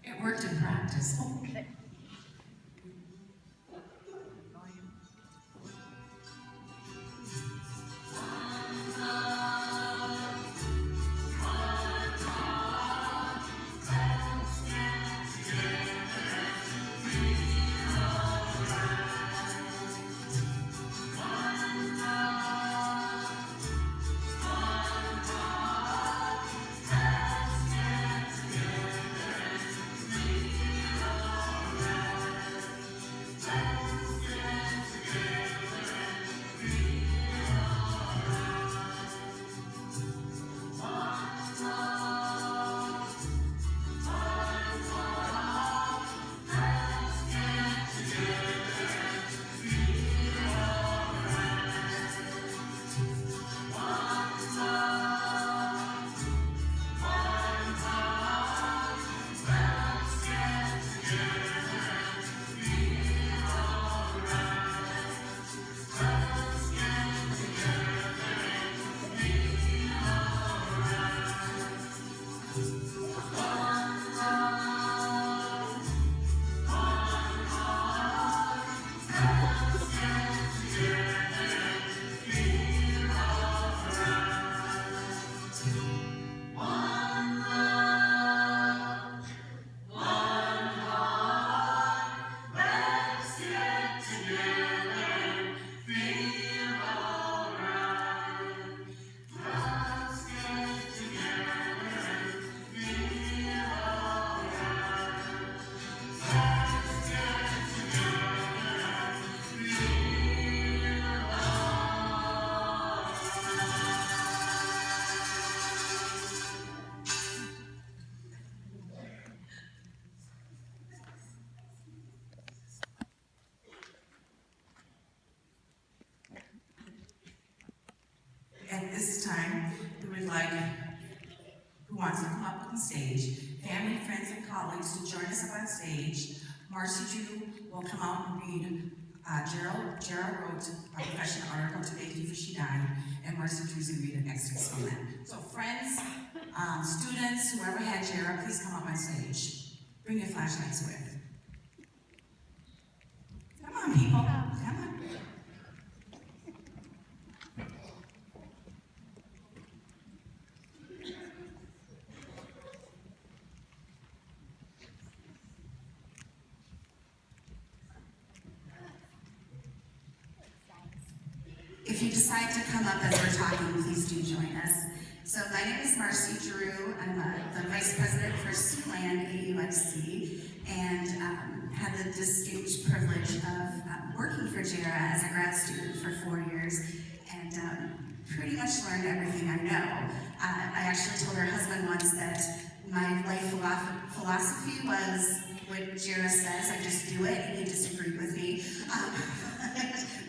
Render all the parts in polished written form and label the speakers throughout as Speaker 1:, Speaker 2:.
Speaker 1: It worked in practice. At this time, we would like, who wants to come up on stage, family, friends, and colleagues to join us up on stage. Marcy Drew will come out and read. Gera wrote a professional article today before she died, and Marcy Drew's going to read an excerpt from that. So friends, students, whoever had Gera, please come up on stage. Bring your flashlights with. Come on, people, come on. If you decide to come up as we're talking, please do join us. So my name is Marcy Drew. I'm the Vice President for Sioux at USC, and had the distinct privilege of working for Gera as a grad student for 4 years, and pretty much learned everything I know. I actually told her husband once that my life philosophy was what Gera says, I just do it, and he disagreed with me.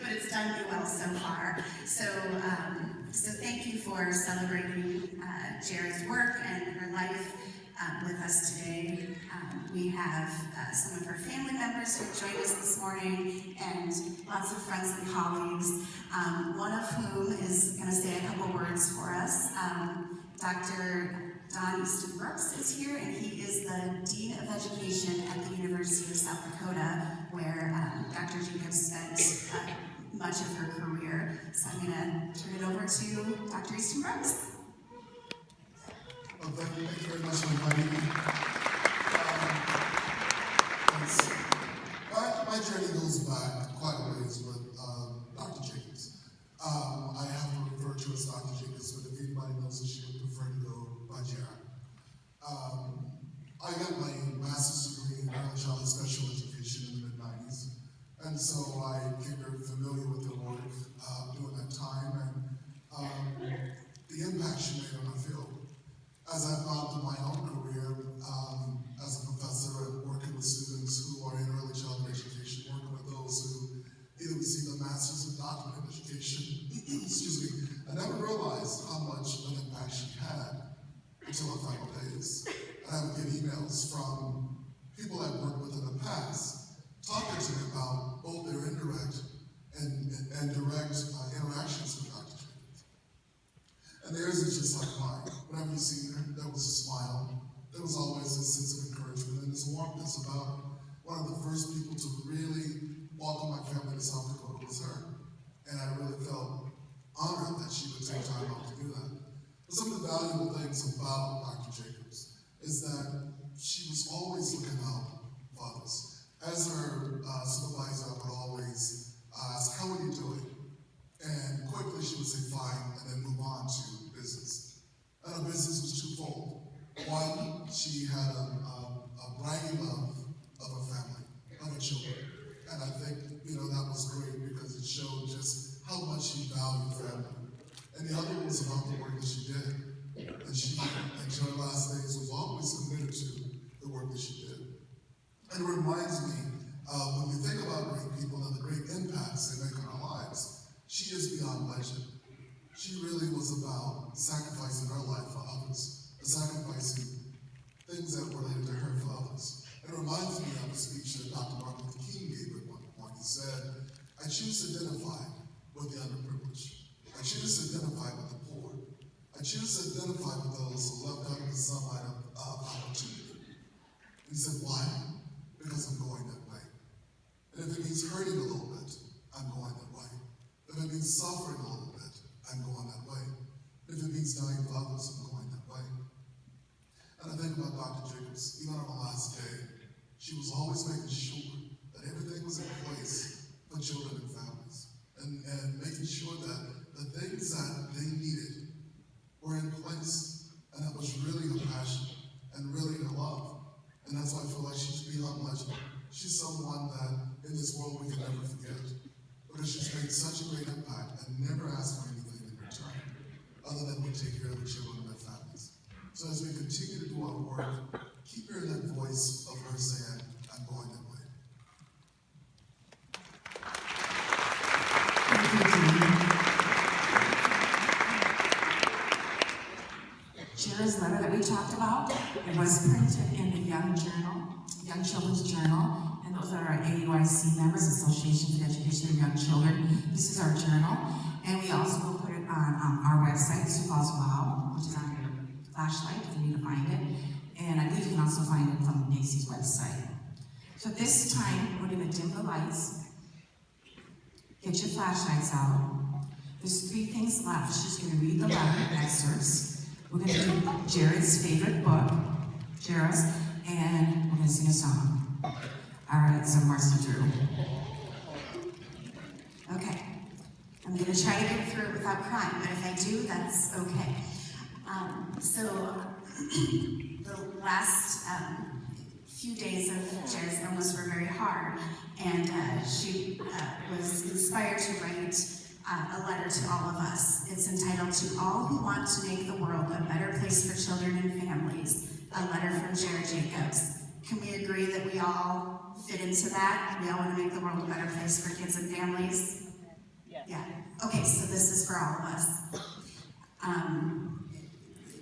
Speaker 1: But it's done me well so far. So thank you for celebrating Gera's work and her life with us today. We have some of her family members who joined us this morning, and lots of friends and colleagues, one of whom is going to say a couple words for us. Dr. Don Easton Brooks is here, and he is the Dean of Education at the University of South Dakota, where Dr. Jacobs spent much of her career. So I'm going to turn it over to Dr. Easton Brooks.
Speaker 2: Well, thank you very much for inviting me. My journey goes back quite a ways with Dr. Jacobs. I have to refer to as Dr. Jacobs, but if anybody knows her, she would prefer to go by Gera. I got my master's degree in early childhood special education in the mid-90s, and so I became very familiar with her work during that time and the impact she made on our field. As I've gone through my own career as a professor and working with students who are in early childhood education, working with those who either receive a master's or doctorate in education, excuse me, I never realized how much of an impact she had until her final days. And I would get emails from people I've worked with in the past talking to me about both their indirect and direct interactions with Dr. Jacobs. And theirs is just like mine. Whenever you see her, there was a smile. There was always a sense of encouragement and a warmth about her. One of the first people to really welcome my family to South Dakota was her. And I really felt honored that she would take time out to do that. But some of the valuable things about Dr. Jacobs is that she was always looking out for others. As her supervisor, I would always ask, how are you doing? And quickly she would say, fine, and then move on to business. And her business was twofold. One, she had a bragging love of her family, of her children. And I think, that was great because it showed just how much she valued family. And the other was about the work that she did. And she, until her last days, was always committed to the work that she did. And it reminds me, when we think about great people and the great impacts they make on our lives, she is beyond legend. She really was about sacrificing her life for others, sacrificing things that were related to her for others. It reminds me of a speech that Dr. Martin Luther King gave at one point. He said, I choose to identify with the underprivileged. I choose to identify with the poor. I choose to identify with those who left out of the sunlight of opportunity. He said, why? Because I'm going that way. And if it means hurting a little bit, I'm going that way. If it means suffering a little bit, I'm going that way. If it means dying for others, I'm going that way. And I think about Dr. Jacobs, even on the last day, she was always making sure that everything was in place for children and families. And making sure that the things that they needed were in place. And that was really her passion and really her love. And that's why I feel like she's beyond legend. She's someone that in this world we can never forget. Because she's made such a great impact and never asked for anything in return, other than we take care of the children and their families. So as we continue to do our work, keep hearing that voice of her saying, I'm going that way.
Speaker 3: Gera's letter that we talked about, it was printed in the Young Children's Journal, and those are our AUIC members, Association for the Education of Young Children. This is our journal, and we also will put it on our website, Sioux Falls Wow, which is on your flashlight if you need to find it, and I believe you can also find it from Macy's website. So this time, we're going to dim the lights, get your flashlights out. There's 3 things left. She's going to read the letter excerpts. We're going to do Jared's favorite book, Gera's, and we're going to sing a song. All right, so Marcy Drew. Okay, I'm going to try to get through it without crying, but if I do, that's okay. The last few days of Gera's illness were very hard, and she was inspired to write a letter to all of us. It's entitled, To All Who Want to Make the World a Better Place for Children and Families, a letter from Gera Jacobs. Can we agree that we all fit into that? We all want to make the world a better place for kids and families? Yes. Yeah. Okay, so this is for all of us.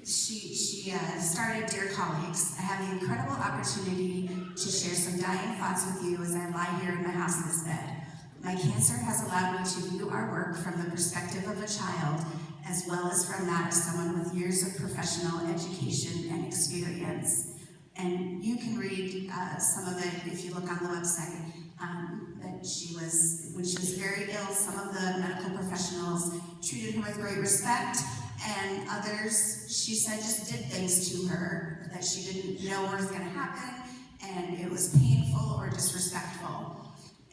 Speaker 3: She started, Dear Colleagues, I have the incredible opportunity to share some dying thoughts with you as I lie here in my hospice bed. My cancer has allowed me to view our work from the perspective of a child, as well as from that of someone with years of professional education and experience. And you can read some of it if you look on the website. That when she was very ill, some of the medical professionals treated her with great respect, and others, she said, just did things to her that she didn't know was going to happen, and it was painful or disrespectful.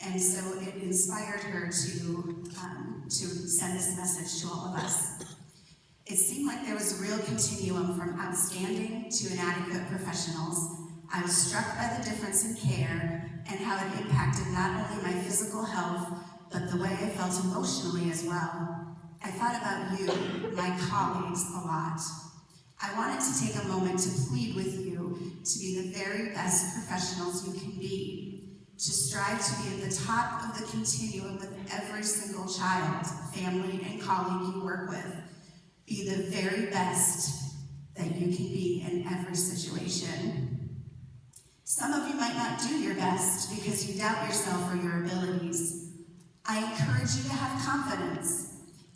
Speaker 3: And so it inspired her to send this message to all of us. It seemed like there was a real continuum from outstanding to inadequate professionals. I was struck by the difference in care and how it impacted not only my physical health, but the way I felt emotionally as well. I thought about you, my colleagues, a lot. I wanted to take a moment to plead with you to be the very best professionals you can be, to strive to be at the top of the continuum with every single child, family, and colleague you work with. Be the very best that you can be in every situation. Some of you might not do your best because you doubt yourself or your abilities. I encourage you to have confidence.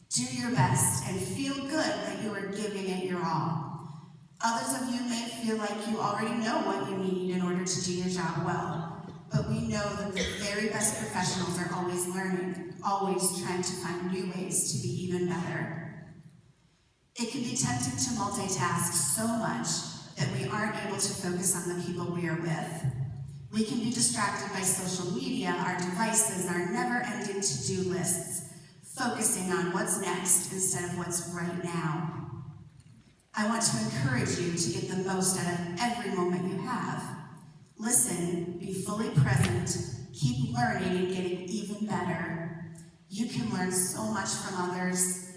Speaker 3: Do your best and feel good that you are giving it your all. Others of you may feel like you already know what you need in order to do your job well, but we know that the very best professionals are always learning, always trying to find new ways to be even better. It can be tempting to multitask so much that we aren't able to focus on the people we are with. We can be distracted by social media, our devices, our never-ending to-do lists, focusing on what's next instead of what's right now. I want to encourage you to get the most out of every moment you have. Listen, be fully present, keep learning and getting even better. You can learn so much from others,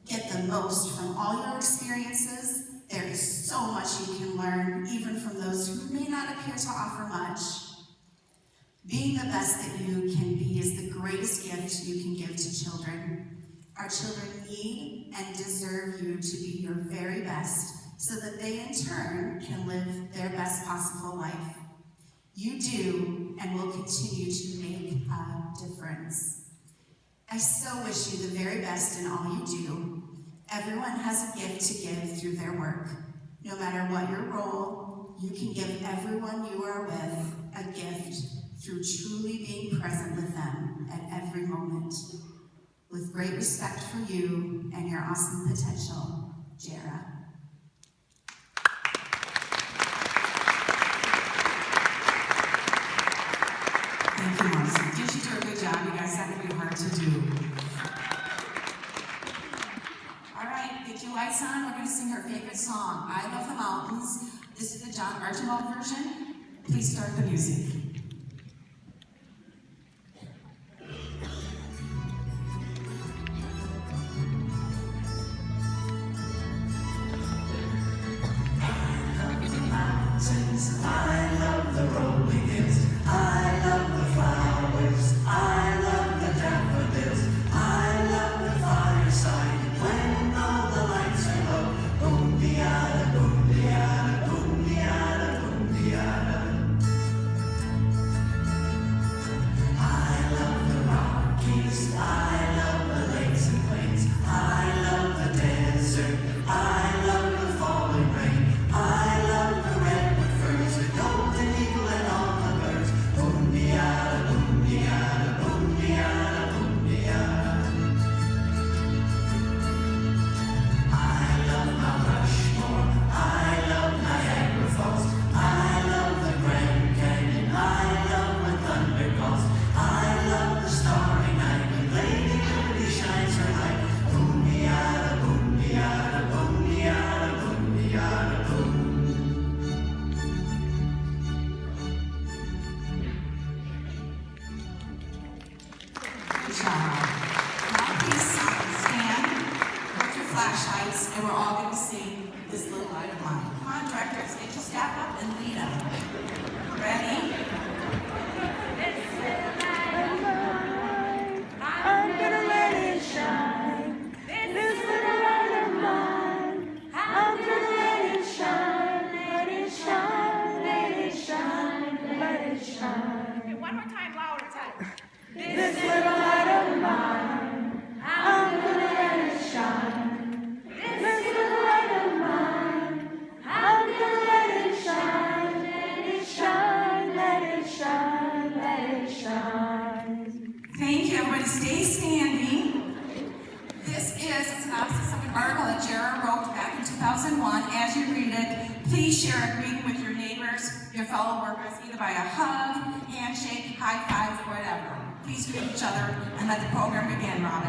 Speaker 3: get the most from all your experiences. There is so much you can learn, even from those who may not appear to offer much. Being the best that you can be is the greatest gift you can give to children. Our children need and deserve you to be your very best so that they in turn can live their best possible life. You do and will continue to make a difference. I so wish you the very best in all you do. Everyone has a gift to give through their work. No matter what your role, you can give everyone you are with a gift through truly being present with them at every moment. With great respect for you and your awesome potential, Gera.
Speaker 4: Thank you, Marcy. Did you do a good job? You guys, that would be hard to do. All right, get your lights on. We're going to sing her favorite song, I Love the Mountains. This is the John Archibald version. Please start the music.
Speaker 5: I love the rolling hills, I love the flowers, I love the daffodils, I love the fireside when all the lights are low. Boom-de-yada, boom-de-yada, boom-de-yada, boom-de-yada. I love the Rockies, I love the lakes and plains, I love the desert, I love the falling rain, I love the redwood firs, the golden eagle and all the birds. Boom-de-yada, boom-de-yada, boom-de-yada, boom-de-yada. I love Mount Rushmore, I love Niagara Falls, I love the Grand Canyon, I love when thunder calls, I love the starry night when Lady Liberty shines her light. Boom-de-yada, boom-de-yada, boom-de-yada, boom-de-yada, boom.
Speaker 4: Good job. Now please stand with your flashlights, and we're all going to sing This Little Light of Mine. Come on, directors, get your step up and lead them. Ready?
Speaker 6: I'm gonna let it shine. This little light of mine. I'm gonna let it shine. Let it shine. Let it shine. Let it shine.
Speaker 7: Okay, one more time, louder, Ted.
Speaker 6: This little light of mine. I'm gonna let it shine. This little light of mine. I'm gonna let it shine. Let it shine. Let it shine. Let it shine.
Speaker 4: Thank you. Everybody stay standing. This is a synopsis of an article that Gera wrote back in 2001. As you read it, please share a greeting with your neighbors, your fellow workers, either by a hug, handshake, high five, whatever. Please greet each other and let the program begin, Robin.